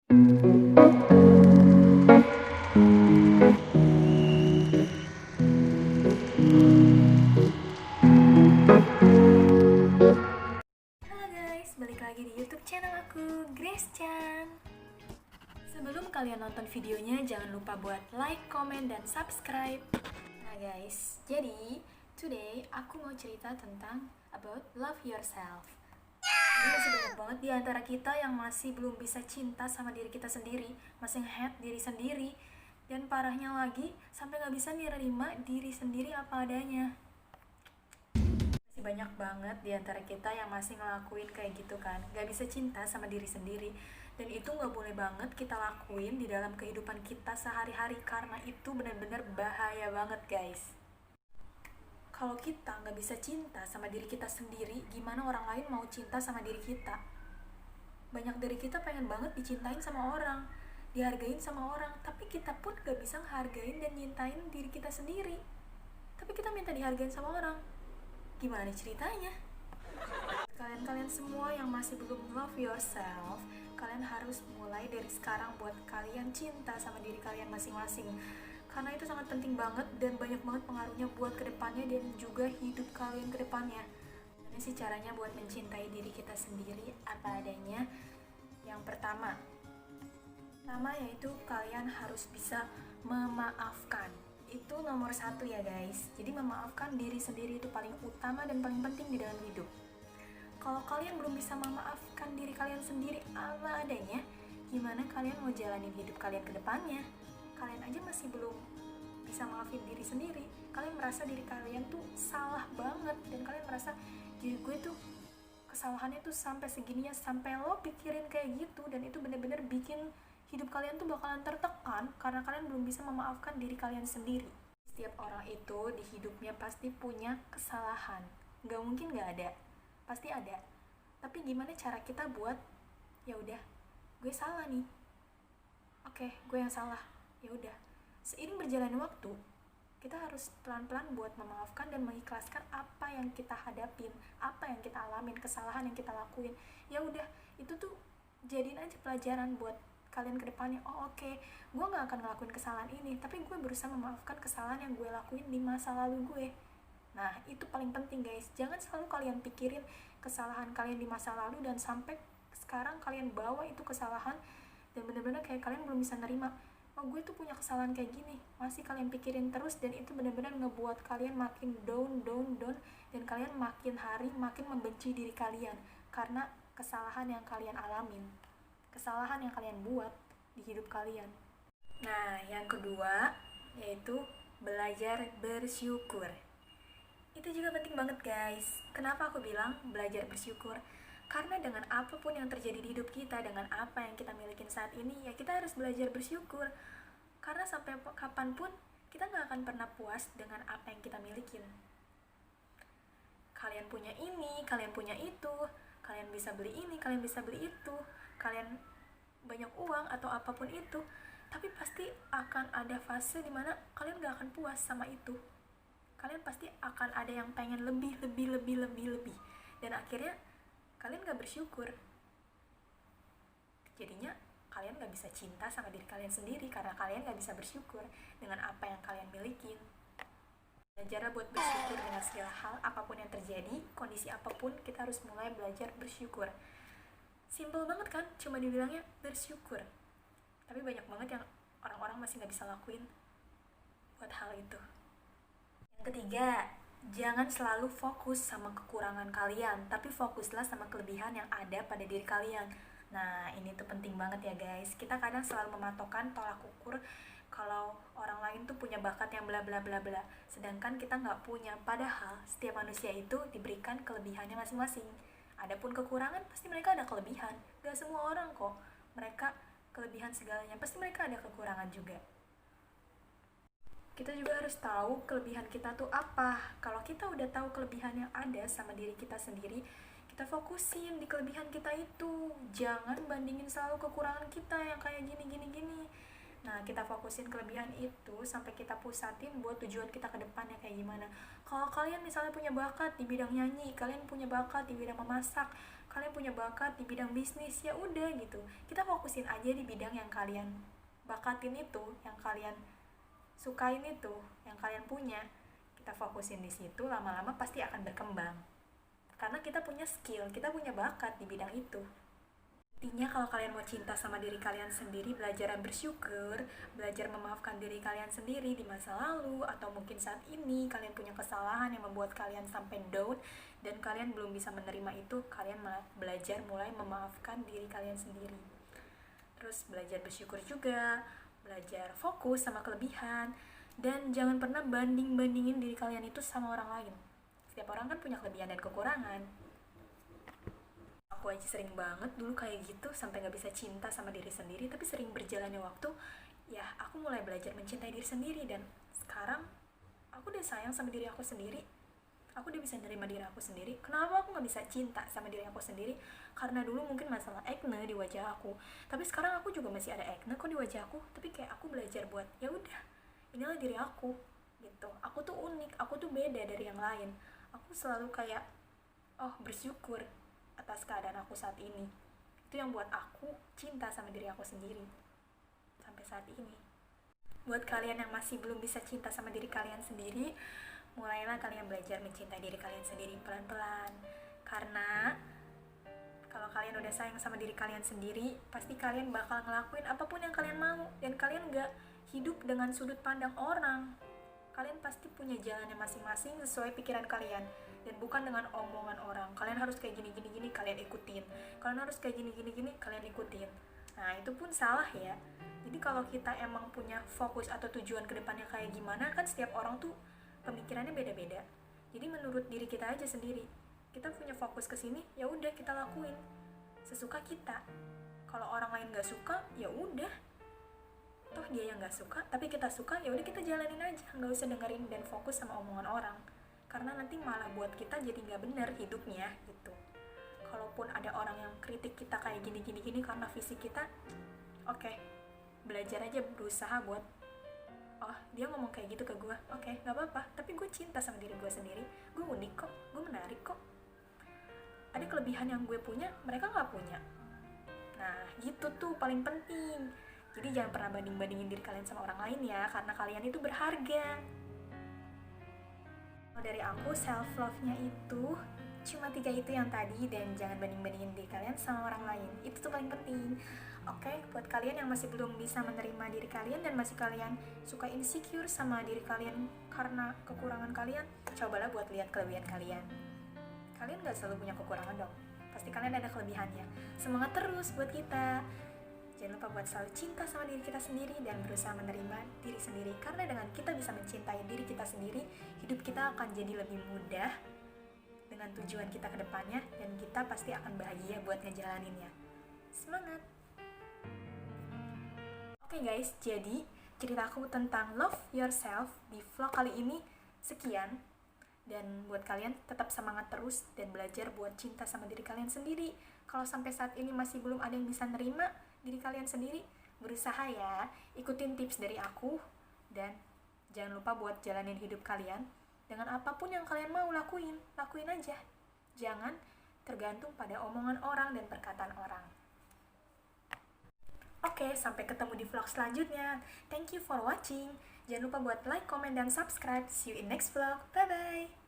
Halo guys, balik lagi di YouTube channel aku, Grace Chan. Sebelum kalian nonton videonya, jangan lupa buat like, comment, dan subscribe. Nah guys, jadi today aku mau cerita tentang about love yourself. Jadi masih banyak banget di antara kita yang masih belum bisa cinta sama diri kita sendiri, masih nge-hate diri sendiri, dan parahnya lagi sampai gak bisa nerima diri sendiri apa adanya. Masih banyak banget di antara kita yang masih ngelakuin kayak gitu kan, gak bisa cinta sama diri sendiri, dan itu gak boleh banget kita lakuin di dalam kehidupan kita sehari-hari, karena itu benar-benar bahaya banget guys. Kalau kita nggak bisa cinta sama diri kita sendiri, gimana orang lain mau cinta sama diri kita? Banyak dari kita pengen banget dicintain sama orang, dihargain sama orang, tapi kita pun gak bisa ngehargain dan nyintain diri kita sendiri. Tapi kita minta dihargain sama orang. Gimana ceritanya? Kalian-kalian semua yang masih belum love yourself, kalian harus mulai dari sekarang buat kalian cinta sama diri kalian masing-masing. Karena itu sangat penting banget dan banyak banget pengaruhnya buat kedepannya dan juga hidup kalian kedepannya. Gimana sih caranya buat mencintai diri kita sendiri apa adanya? Yang pertama yaitu kalian harus bisa memaafkan. Itu nomor satu ya guys. Jadi memaafkan diri sendiri itu paling utama dan paling penting di dalam hidup. Kalau kalian belum bisa memaafkan diri kalian sendiri apa adanya, gimana kalian mau jalanin hidup kalian ke depannya? Kalian aja masih belum bisa maafin diri sendiri. Kalian merasa diri kalian tuh salah banget, dan kalian merasa diri gue tuh kesalahannya tuh sampai segininya, sampai lo pikirin kayak gitu, dan itu bener-bener bikin hidup kalian tuh bakalan tertekan karena kalian belum bisa memaafkan diri kalian sendiri. Setiap orang itu di hidupnya pasti punya kesalahan, gak mungkin gak ada, pasti ada. Tapi gimana cara kita buat, ya udah, gue salah nih, oke, gue yang salah, ya udah. Seiring berjalannya waktu, kita harus pelan-pelan buat memaafkan dan mengikhlaskan apa yang kita hadapin, apa yang kita alamin, kesalahan yang kita lakuin. Ya udah, itu tuh jadiin aja pelajaran buat kalian ke depannya. Oh oke, gue gak akan ngelakuin kesalahan ini, tapi gue berusaha memaafkan kesalahan yang gue lakuin di masa lalu gue. Nah, itu paling penting guys. Jangan selalu kalian pikirin kesalahan kalian di masa lalu dan sampai sekarang kalian bawa itu kesalahan dan bener-bener kayak kalian belum bisa nerima, oh gue tuh punya kesalahan kayak gini, masih kalian pikirin terus, dan itu benar-benar ngebuat kalian makin down, dan kalian makin hari makin membenci diri kalian karena kesalahan yang kalian alamin, kesalahan yang kalian buat di hidup kalian. Nah, yang kedua yaitu belajar bersyukur. Itu juga penting banget guys. Kenapa aku bilang belajar bersyukur? Karena dengan apapun yang terjadi di hidup kita, dengan apa yang kita milikin saat ini, ya kita harus belajar bersyukur. Karena sampai kapanpun, kita gak akan pernah puas dengan apa yang kita milikin. Kalian punya ini, kalian punya itu, kalian bisa beli ini, kalian bisa beli itu, kalian banyak uang atau apapun itu, tapi pasti akan ada fase dimana kalian gak akan puas sama itu. Kalian pasti akan ada yang pengen lebih, dan akhirnya kalian gak bersyukur. Jadinya kalian gak bisa cinta sama diri kalian sendiri karena kalian gak bisa bersyukur dengan apa yang kalian milikin. Belajar buat bersyukur dengan segala hal, apapun yang terjadi, kondisi apapun, kita harus mulai belajar bersyukur. Simple banget kan, cuma dibilangnya bersyukur. Tapi banyak banget yang orang-orang masih gak bisa lakuin buat hal itu. Yang ketiga, jangan selalu fokus sama kekurangan kalian, tapi fokuslah sama kelebihan yang ada pada diri kalian. Nah, ini tuh penting banget ya guys. Kita kadang selalu mematokkan tolak ukur kalau orang lain tuh punya bakat yang bla bla bla bla, sedangkan kita nggak punya. Padahal setiap manusia itu diberikan kelebihannya masing-masing. Adapun kekurangan, pasti mereka ada kelebihan. Gak semua orang kok mereka kelebihan segalanya, pasti mereka ada kekurangan juga. Kita juga harus tahu kelebihan kita tuh apa. Kalau kita udah tahu kelebihan yang ada sama diri kita sendiri, kita fokusin di kelebihan kita itu. Jangan bandingin selalu kekurangan kita yang kayak gini. Nah, kita fokusin kelebihan itu sampai kita pusatin buat tujuan kita ke depannya kayak gimana. Kalau kalian misalnya punya bakat di bidang nyanyi, kalian punya bakat di bidang memasak, kalian punya bakat di bidang bisnis, ya udah gitu, kita fokusin aja di bidang yang kalian bakatin itu, yang kalian sukain itu, yang kalian punya. Kita fokusin di situ, lama-lama pasti akan berkembang karena kita punya skill, kita punya bakat di bidang itu. Intinya kalau kalian mau cinta sama diri kalian sendiri, belajar bersyukur, belajar memaafkan diri kalian sendiri di masa lalu, atau mungkin saat ini kalian punya kesalahan yang membuat kalian sampai down dan kalian belum bisa menerima itu, kalian belajar mulai memaafkan diri kalian sendiri. Terus belajar bersyukur juga, belajar fokus sama kelebihan, dan jangan pernah banding-bandingin diri kalian itu sama orang lain. Setiap orang kan punya kelebihan dan kekurangan. Aku aja sering banget dulu kayak gitu, sampai gak bisa cinta sama diri sendiri. Tapi sering berjalannya waktu, ya aku mulai belajar mencintai diri sendiri. Dan sekarang aku udah sayang sama diri aku sendiri, aku udah bisa nerima diri aku sendiri. Kenapa aku gak bisa cinta sama diri aku sendiri? Karena dulu mungkin masalah acne di wajah aku, tapi sekarang aku juga masih ada acne kok di wajah aku. Tapi kayak aku belajar buat, ya udah, inilah diri aku gitu. Aku tuh unik, aku tuh beda dari yang lain. Aku selalu kayak, oh, bersyukur atas keadaan aku saat ini. Itu yang buat aku cinta sama diri aku sendiri sampai saat ini. Buat kalian yang masih belum bisa cinta sama diri kalian sendiri, mulailah kalian belajar mencintai diri kalian sendiri pelan-pelan. Karena kalau kalian udah sayang sama diri kalian sendiri, pasti kalian bakal ngelakuin apapun yang kalian mau. Dan kalian gak hidup dengan sudut pandang orang. Kalian pasti punya jalannya masing-masing sesuai pikiran kalian, dan bukan dengan omongan orang. Kalian harus kayak gini, kalian ikutin. Kalian harus kayak gini, kalian ikutin. Nah, itu pun salah ya. Jadi kalau kita emang punya fokus atau tujuan ke depannya kayak gimana, kan setiap orang tuh pemikirannya beda-beda. Jadi menurut diri kita aja sendiri. Kita punya fokus ke sini, ya udah kita lakuin sesuka kita. Kalau orang lain gak suka, ya udah, toh dia yang gak suka, tapi kita suka, ya udah kita jalanin aja, nggak usah dengerin dan fokus sama omongan orang, karena nanti malah buat kita jadi nggak bener hidupnya gitu. Kalaupun ada orang yang kritik kita kayak gini karena fisik kita, oke, belajar aja, berusaha buat, oh dia ngomong kayak gitu ke gue, oke, nggak apa-apa, tapi gue cinta sama diri gue sendiri, gue unik kok, gue menarik kok, ada kelebihan yang gue punya mereka nggak punya. Nah gitu tuh paling penting. Jadi jangan pernah banding-bandingin diri kalian sama orang lain ya, karena kalian itu berharga. Dari aku, self love-nya itu cuma 3 itu yang tadi, dan jangan banding-bandingin diri kalian sama orang lain. Itu tuh paling penting. Oke, buat kalian yang masih belum bisa menerima diri kalian dan masih kalian suka insecure sama diri kalian karena kekurangan kalian, cobalah buat lihat kelebihan kalian. Kalian gak selalu punya kekurangan dong. Pasti kalian ada kelebihannya. Semangat terus buat kita. Jangan lupa buat selalu cinta sama diri kita sendiri dan berusaha menerima diri sendiri. Karena dengan kita bisa mencintai diri kita sendiri, hidup kita akan jadi lebih mudah dengan tujuan kita ke depannya, dan kita pasti akan bahagia buat ngejalaninnya. Semangat! Oke guys, jadi ceritaku tentang love yourself di vlog kali ini sekian. Dan buat kalian tetap semangat terus dan belajar buat cinta sama diri kalian sendiri. Kalau sampai saat ini masih belum ada yang bisa nerima diri kalian sendiri, berusaha ya, ikutin tips dari aku, dan jangan lupa buat jalanin hidup kalian dengan apapun yang kalian mau lakuin aja. Jangan tergantung pada omongan orang dan perkataan orang. Oke, sampai ketemu di vlog selanjutnya. Thank you for watching. Jangan lupa buat like, comment, dan subscribe. See you in next vlog. Bye-bye.